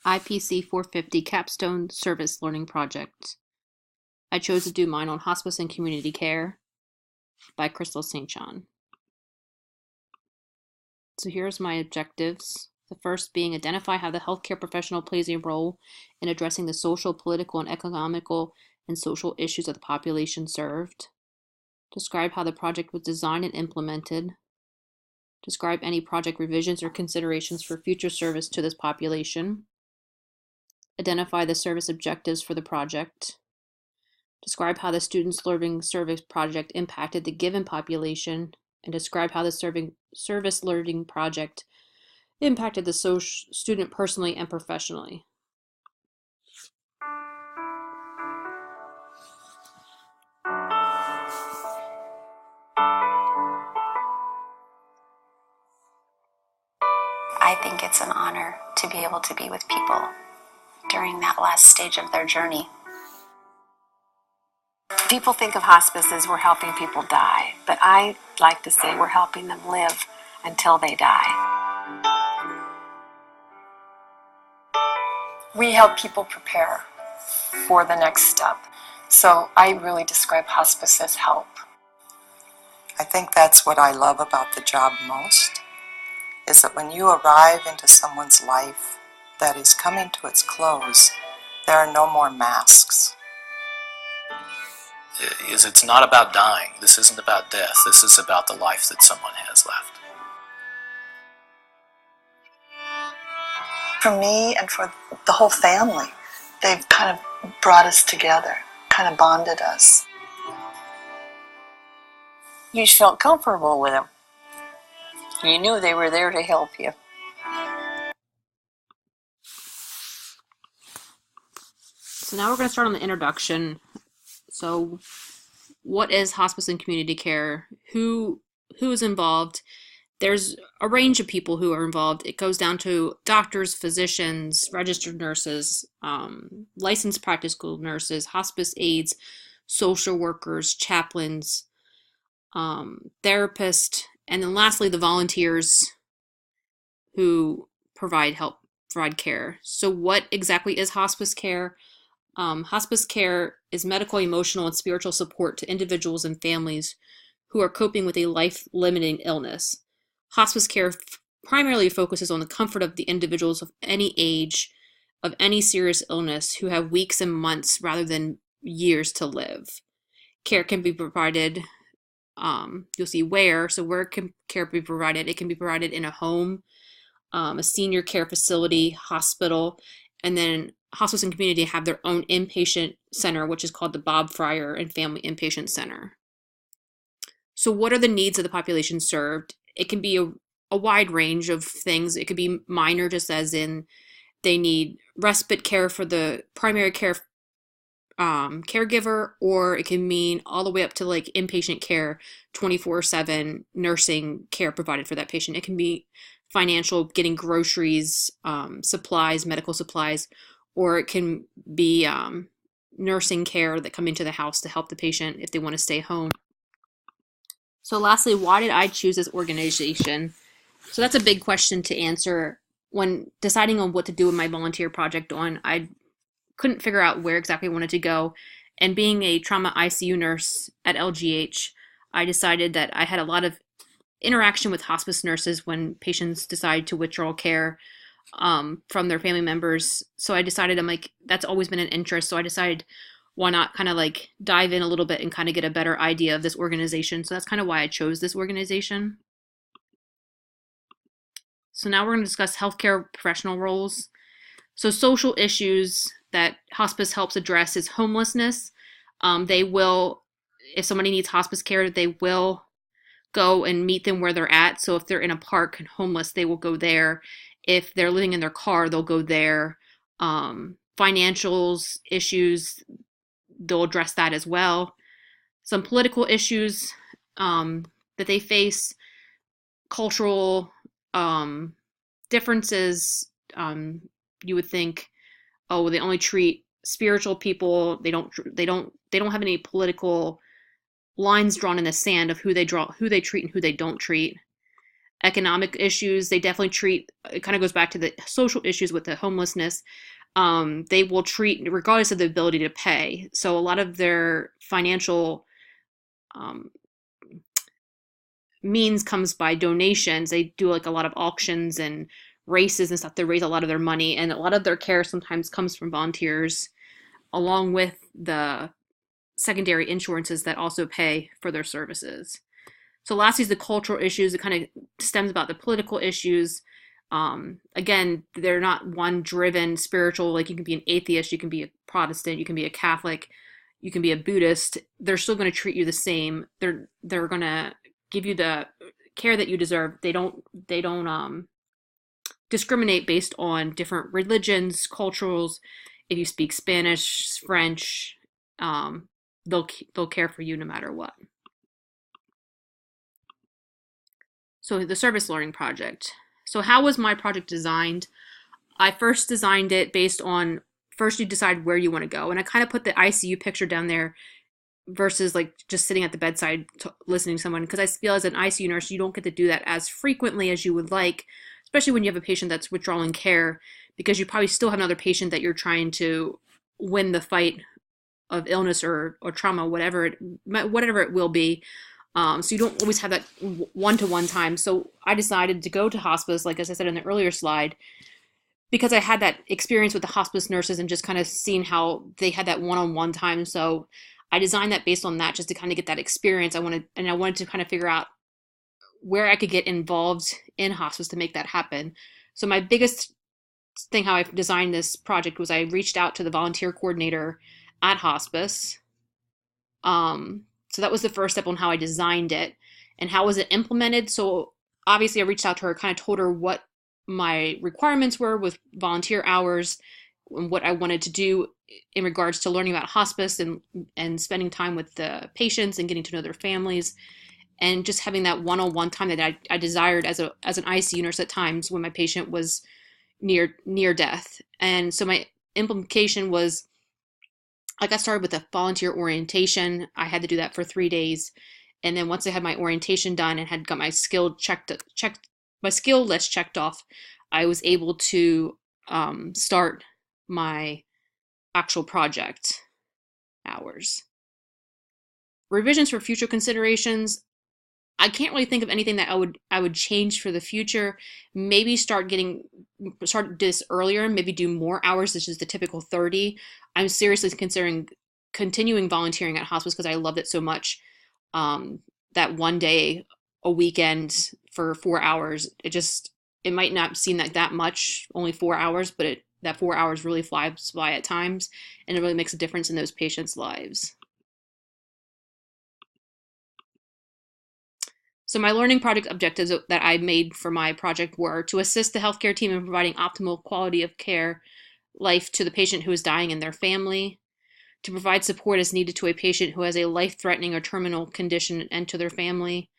IPC 450 Capstone Service Learning Project. I chose to do mine on hospice and community care by Crystal St. John. So here's my objectives. The first being identify how the healthcare professional plays a role in addressing the social, political, and economical and social issues of the population served. Describe how the project was designed and implemented. Describe any project revisions or considerations for future service to this population. Identify the service objectives for the project. Describe how the Students Learning Service Project impacted the given population, and describe how the Service Learning Project impacted the student personally and professionally. I think it's an honor to be able to be with people during that last stage of their journey. People think of hospice as we're helping people die, but I like to say we're helping them live until they die. We help people prepare for the next step. So I really describe hospice as help. I think that's what I love about the job most, is that when you arrive into someone's life that is coming to its close, there are no more masks. It's not about dying. This isn't about death. This is about the life that someone has left. For me and for the whole family, they've kind of brought us together, kind of bonded us. You just felt comfortable with them. You knew they were there to help you. So now we're going to start on the introduction. So what is hospice and community care? Who is involved? There's a range of people who are involved. It goes down to doctors, physicians, registered nurses, licensed practical nurses, hospice aides, social workers, chaplains, therapists, and then lastly, the volunteers who provide care. So what exactly is hospice care? Hospice care is medical, emotional, and spiritual support to individuals and families who are coping with a life-limiting illness. Hospice care primarily focuses on the comfort of the individuals of any age, of any serious illness, who have weeks and months rather than years to live. Care can be provided, you'll see where, so where can care be provided? It can be provided in a home, a senior care facility, hospital, and then hospice and community have their own inpatient center, which is called the Bob Fryer and Family Inpatient Center. So what are the needs of the population served? It can be a wide range of things. It could be minor, just as in they need respite care for the primary care caregiver, or it can mean all the way up to like inpatient care, 24/7 nursing care provided for that patient. It can be financial, getting groceries, supplies, medical supplies, or it can be nursing care that come into the house to help the patient if they want to stay home. So lastly, why did I choose this organization? So that's a big question to answer. When deciding on what to do with my volunteer project I couldn't figure out where exactly I wanted to go. And being a trauma ICU nurse at LGH, I decided that I had a lot of interaction with hospice nurses when patients decide to withdraw care from their family members. So I decided, that's always been an interest. So I decided, why not kind of like dive in a little bit and kind of get a better idea of this organization. So that's kind of why I chose this organization. So now we're going to discuss healthcare professional roles. So social issues that hospice helps address is homelessness. They will, if somebody needs hospice care, they will go and meet them where they're at. So if they're in a park and homeless, they will go there. If they're living in their car, they'll go there. Financials issues, they'll address that as well. Some political issues that they face, cultural differences. You would think, oh, they only treat spiritual people. They don't have any political lines drawn in the sand of who they treat and who they don't treat. economic issues. They definitely treat, it kind of goes back to the social issues with the homelessness. They will treat regardless of the ability to pay. So a lot of their financial means comes by donations. They do like a lot of auctions and races and stuff to raise a lot of their money, and a lot of their care sometimes comes from volunteers, along with the secondary insurances that also pay for their services. So lastly is the cultural issues. It kind of stems about the political issues. Again, they're not one driven spiritual, like you can be an atheist, you can be a Protestant, you can be a Catholic, you can be a Buddhist. They're still going to treat you the same. They're going to give you the care that you deserve. They don't discriminate based on different religions, cultures. If you speak Spanish, French, they'll care for you no matter what. So the service learning project. So how was my project designed? I first designed it based on, first you decide where you want to go. And I kind of put the ICU picture down there versus like just sitting at the bedside listening to someone, because I feel as an ICU nurse, you don't get to do that as frequently as you would like, especially when you have a patient that's withdrawing care, because you probably still have another patient that you're trying to win the fight of illness or trauma, whatever it will be. So you don't always have that one-to-one time. So I decided to go to hospice, like as I said in the earlier slide, because I had that experience with the hospice nurses and just kind of seeing how they had that one-on-one time. So I designed that based on that, just to kind of get that experience. I wanted to kind of figure out where I could get involved in hospice to make that happen. So my biggest thing how I designed this project was I reached out to the volunteer coordinator at hospice. So that was the first step on how I designed it. And how was it implemented? So obviously I reached out to her, kind of told her what my requirements were with volunteer hours and what I wanted to do in regards to learning about hospice and spending time with the patients and getting to know their families, and just having that one-on-one time that I desired as an ICU nurse at times when my patient was near death. And so my implementation was, I got started with a volunteer orientation. I had to do that for 3 days. And then once I had my orientation done and had got my skill my skill list checked off, I was able to start my actual project hours. Revisions for future considerations. I can't really think of anything that I would change for the future. Maybe start this earlier, maybe do more hours, which is the typical 30. I'm seriously considering continuing volunteering at hospice because I loved it so much. That one day a weekend for 4 hours, it might not seem like that much, only 4 hours, but that 4 hours really flies by at times, and it really makes a difference in those patients' lives. So my learning project objectives that I made for my project were to assist the healthcare team in providing optimal quality of care life to the patient who is dying and their family, to provide support as needed to a patient who has a life-threatening or terminal condition and to their family,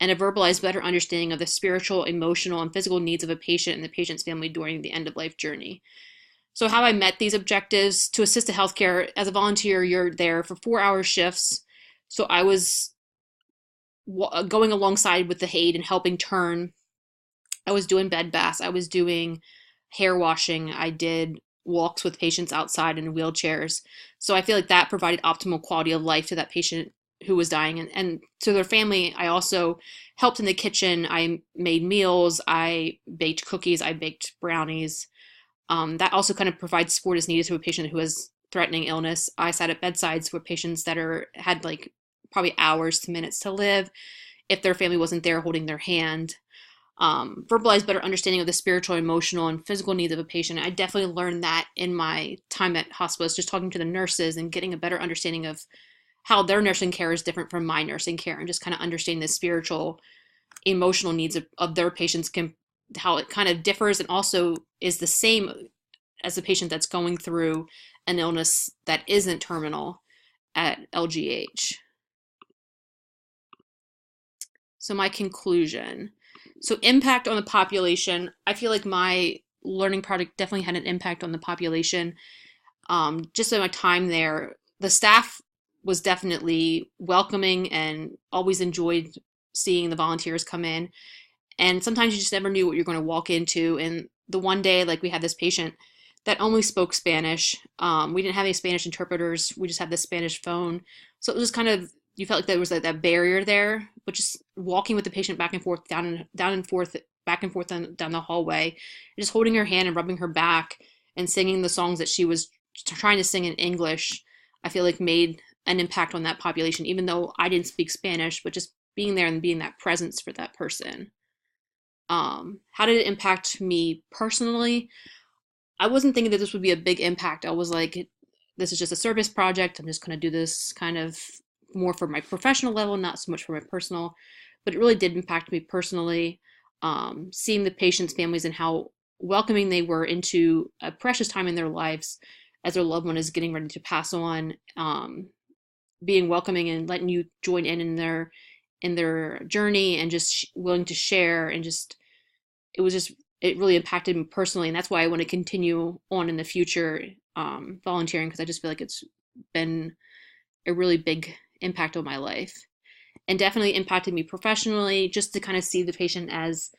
and to verbalize better understanding of the spiritual, emotional, and physical needs of a patient and the patient's family during the end-of-life journey. So how I met these objectives: to assist the healthcare. As a volunteer, you're there for 4-hour shifts. So I was going alongside with the aide and helping turn. I was doing bed baths. I was doing hair washing. I did walks with patients outside in wheelchairs. So I feel like that provided optimal quality of life to that patient who was dying. And to their family, I also helped in the kitchen. I made meals. I baked cookies. I baked brownies. That also kind of provides support as needed to a patient who has threatening illness. I sat at bedsides with patients that had like probably hours to minutes to live, if their family wasn't there holding their hand. Verbalize better understanding of the spiritual, emotional, and physical needs of a patient. I definitely learned that in my time at hospice, just talking to the nurses and getting a better understanding of how their nursing care is different from my nursing care, and just kind of understanding the spiritual, emotional needs of their patients, how it kind of differs and also is the same as a patient that's going through an illness that isn't terminal at LGH. So my conclusion. So impact on the population. I feel like my learning project definitely had an impact on the population. Just in my time there, the staff was definitely welcoming and always enjoyed seeing the volunteers come in. And sometimes you just never knew what you're going to walk into. And the one day, like, we had this patient that only spoke Spanish. We didn't have any Spanish interpreters. We just had this Spanish phone. So it was just kind of, you felt like there was that barrier there, but just walking with the patient back and forth, down and forth, back and forth down the hallway, and just holding her hand and rubbing her back and singing the songs that she was trying to sing in English, I feel like made an impact on that population, even though I didn't speak Spanish, but just being there and being that presence for that person. How did it impact me personally? I wasn't thinking that this would be a big impact. I was like, this is just a service project. I'm just going to do this kind of more for my professional level, not so much for my personal. But it really did impact me personally. Seeing the patients' families and how welcoming they were into a precious time in their lives as their loved one is getting ready to pass on, being welcoming and letting you join in their journey, and just willing to share, and just it really impacted me personally, and that's why I want to continue on in the future, volunteering, because I just feel like it's been a really big impact on my life, and definitely impacted me professionally, just to kind of see the patient as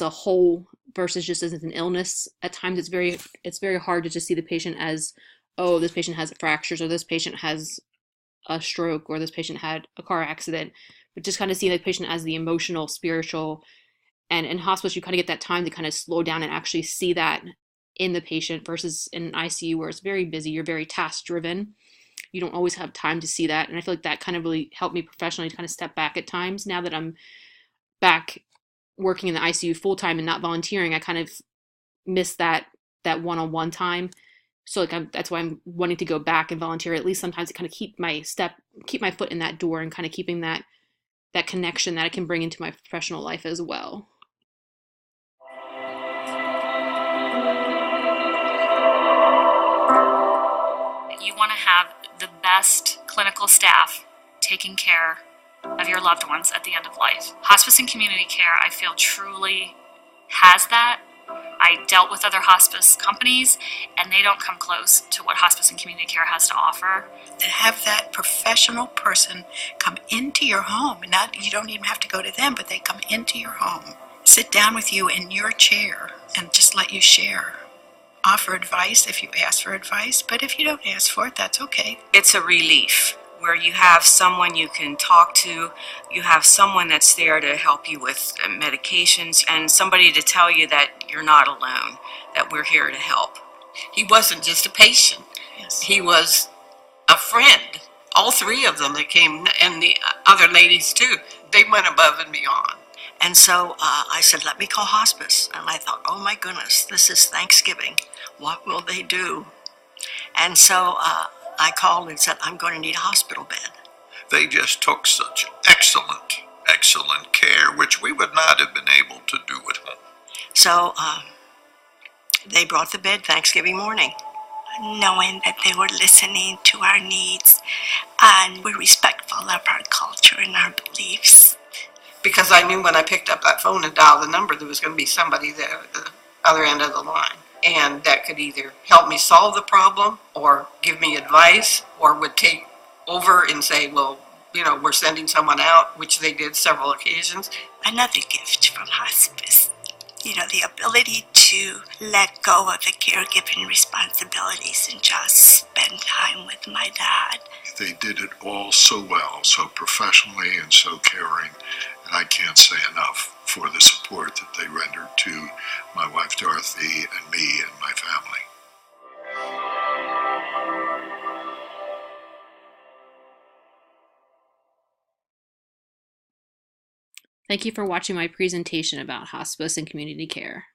a whole versus just as an illness. At times it's very hard to just see the patient as, oh, this patient has fractures, or this patient has a stroke, or this patient had a car accident, but just kind of see the patient as the emotional, spiritual. And in hospice, you kind of get that time to kind of slow down and actually see that in the patient, versus in an ICU where it's very busy, you're very task driven. You don't always have time to see that. And I feel like that kind of really helped me professionally to kind of step back at times. Now that I'm back working in the ICU full time and not volunteering, I kind of miss that one-on-one time. So like that's why I'm wanting to go back and volunteer, at least sometimes, to kind of keep my foot in that door, and kind of keeping that connection that I can bring into my professional life as well. You want to have the best clinical staff taking care of your loved ones at the end of life. Hospice and community care, I feel, truly has that. I dealt with other hospice companies, and they don't come close to what hospice and community care has to offer. To have that professional person come into your home, you don't even have to go to them, but they come into your home, sit down with you in your chair, and just let you share. Offer advice if you ask for advice, but if you don't ask for it, that's okay. It's a relief where you have someone you can talk to, you have someone that's there to help you with medications, and somebody to tell you that you're not alone, that we're here to help. He wasn't just a patient. Yes. He was a friend. All three of them that came, and the other ladies too, they went above and beyond. And so I said, let me call hospice. And I thought, oh my goodness, this is Thanksgiving. What will they do? And so I called and said, I'm going to need a hospital bed. They just took such excellent care, which we would not have been able to do at home. So they brought the bed Thanksgiving morning, knowing that they were listening to our needs and were respectful of our culture and our beliefs. Because I knew when I picked up that phone and dialed the number, there was going to be somebody there at the other end of the line. And that could either help me solve the problem, or give me advice, or would take over and say, well, we're sending someone out, which they did several occasions. Another gift from hospice, the ability to let go of the caregiving responsibilities and just spend time with my dad. They did it all so well, so professionally and so caring, and I can't say enough for the support that they rendered to my wife Dorothy and me and my family. Thank you for watching my presentation about hospice and community care.